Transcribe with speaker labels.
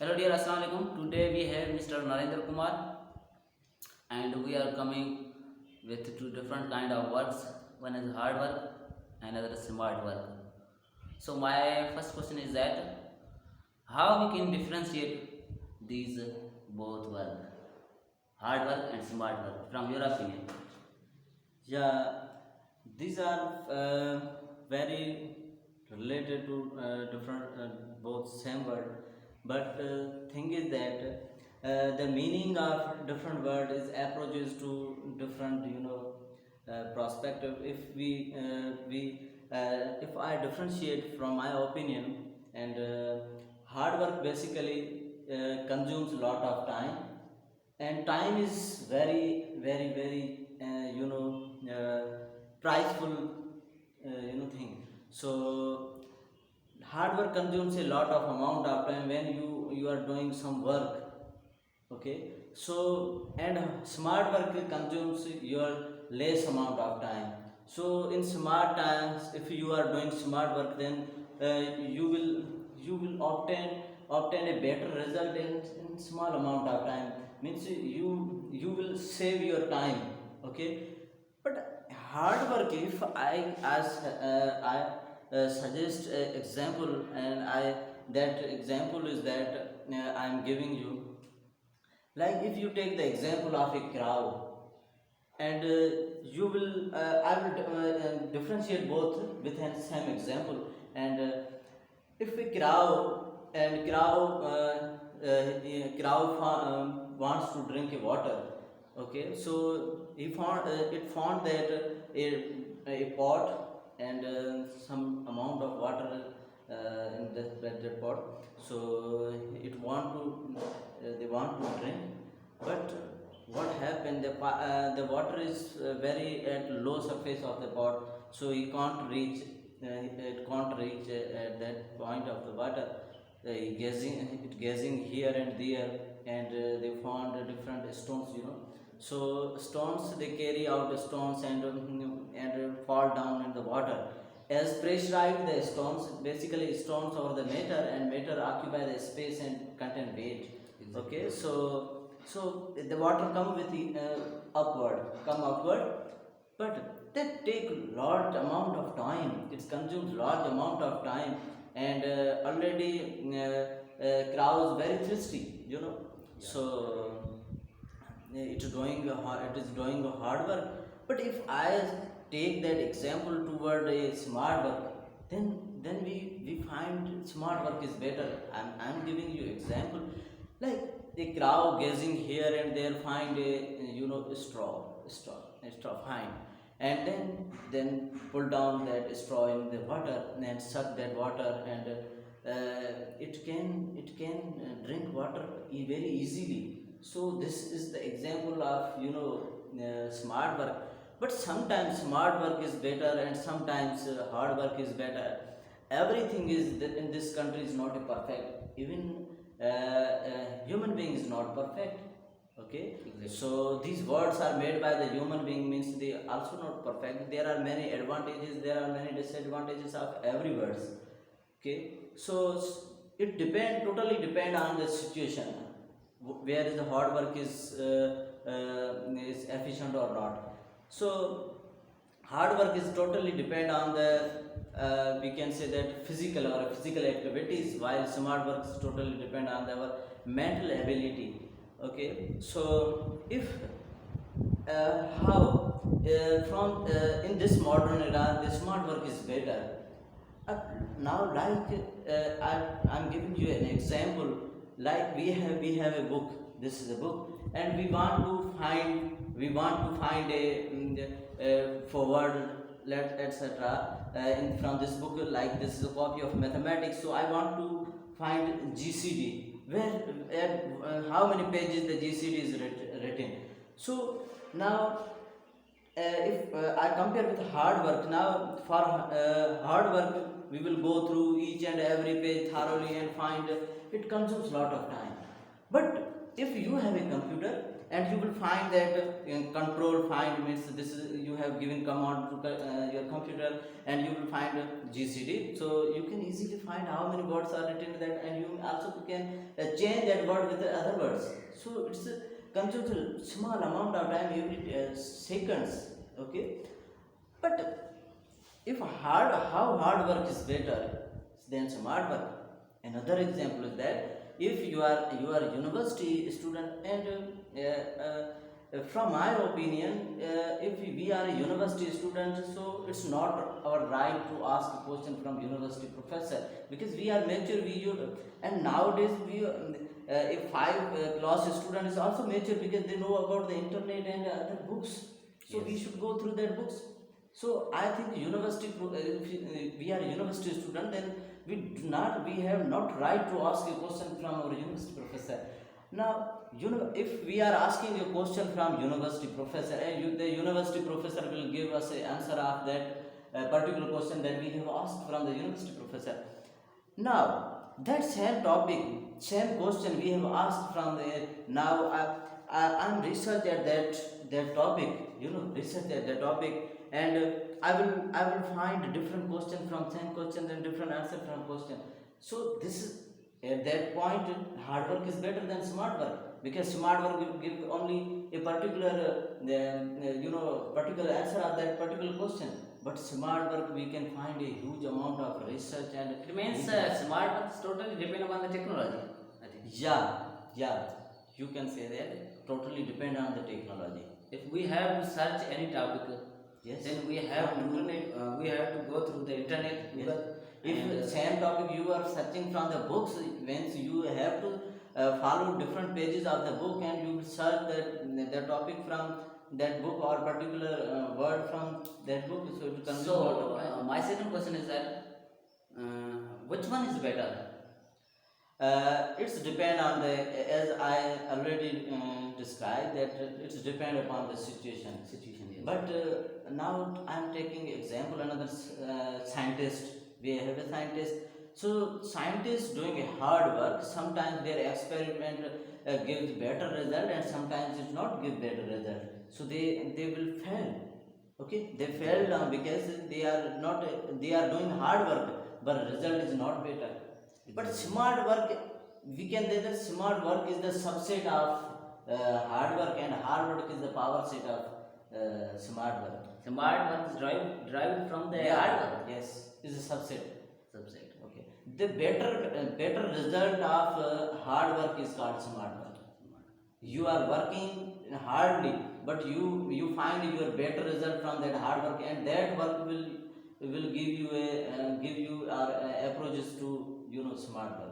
Speaker 1: Hello dear, Assalamu alaikum. Today we have Mr. Narendra Kumar and we are coming with two different kind of works. One is hard work and another is smart work. So my first question is that how we can differentiate these both work, hard work and smart work from your opinion?
Speaker 2: Yeah, these are very related to different both same word, but thing is that the meaning of different word is approaches to different perspective. If I differentiate from my opinion, and hard work basically consumes a lot of time, and time is very priceful thing. So hard work consumes a lot of amount of time when you are doing some work. Okay, so and smart work consumes your less amount of time. So in smart times, if you are doing smart work, then you will obtain a better result in small amount of time. Means you will save your time. Okay, but hard work, if I suggest an example, and I that example is that I am giving you. Like if you take the example of a cow, and you will I will differentiate both with the same example. And if a crow wants to drink a water. Okay, so it found that a pot and some amount of water in that pot. So it want to they want to drink, but what happened, the water is very at low surface of the pot, so he can't reach it can't reach at that point of the water. Gazing here and there, and they found different stones, so stones, they carry out the stones, and fall down in the water. As pressurized the stones, basically stones over the matter, and matter occupy the space and contain weight.
Speaker 1: Exactly.
Speaker 2: Okay, so the water come with the come outward, but that take large amount of time. It consumes large amount of time, and already cows very thirsty.
Speaker 1: Yeah.
Speaker 2: So it is doing hard work. But if I take that example toward a smart work, then we find smart work is better. I'm giving you example, like a crow gazing here and there, find a straw find, and then pull down that straw in the water and suck that water, and it can drink water very easily. So this is the example of smart work. But sometimes smart work is better, and sometimes hard work is better. Everything is in this country is not perfect. Even human being is not perfect. Okay,
Speaker 1: Exactly.
Speaker 2: so these words are made by the human being, means they also not perfect. There are many advantages, there are many disadvantages of every words. Okay, so it totally depend on the situation, where is the hard work is efficient or not. So hard work is totally depend on the we can say that physical activities, while smart work is totally depend on our mental ability. Okay, so if how from in this modern era, the smart work is better. uh, Now, like I'm giving you an example. Like we have a book. This is a book, and we want to find a forward, let etc. In from this book. Like this is a copy of mathematics. So I want to find GCD. Where how many pages the GCD is written. So now if I compare with hard work, now for hard work we will go through each and every page thoroughly and find it consumes lot of time. But if you have a computer, and you will find that control find means this is you have given command to your computer, and you will find GCD. So you can easily find how many words are written in that, and you also can change that word with the other words. So it's consumes a small amount of time every seconds. Okay, but if how hard work is better than smart work? Another example is that if you are a university student, and from my opinion, if we are a university student, so it's not our right to ask a question from university professor, because we are mature. And nowadays a five class student is also mature, because they know about the internet and other books. So we
Speaker 1: Yes.
Speaker 2: should go through their books. So I think if we are a university student, then we have not right to ask a question from our university professor. Now, if we are asking a question from university professor, and the university professor will give us an answer of that particular question that we have asked from the university professor. Now, that same topic, same question we have asked from the, now I'm research at that topic, research at that topic, and I will find different question from same question and different answer from question. So this is, at that point, hard work is better than smart work, because smart work will give only a particular particular answer of that particular question, but smart work we can find a huge amount of research, and
Speaker 1: It means smart work is totally depend upon the technology, I think.
Speaker 2: yeah, you can say that totally depend on the technology.
Speaker 1: If we have to search any topic,
Speaker 2: Yes.
Speaker 1: then we have
Speaker 2: From
Speaker 1: to
Speaker 2: internet.
Speaker 1: we have to go through the internet,
Speaker 2: Yes.
Speaker 1: Google,
Speaker 2: If
Speaker 1: and
Speaker 2: same topic you are searching from the books, means you have to follow different pages of the book, and you will search the topic from that book, or particular word from that book. So it will consume a lot of
Speaker 1: so
Speaker 2: time.
Speaker 1: my second question is that which one is better?
Speaker 2: It's depend on the, as I already described, that it's depend upon the situation.
Speaker 1: Yes.
Speaker 2: But now I'm taking example another scientist. We have a scientist. So scientists doing a hard work. Sometimes their experiment gives better result, and sometimes it not give better result. So they will fail. Okay, they fell down because they are doing hard work, but result is not better. But smart work, we can say that smart work is the subset of hard work, and hard work is the power set of smart work.
Speaker 1: Smart work is derived from the
Speaker 2: Yeah,
Speaker 1: hard work
Speaker 2: yes, is a subset.
Speaker 1: subset.
Speaker 2: Okay, the better result of hard work is called smart work. You are working hardly, but you find your better result from that hard work, and that work will give you approaches to smart work.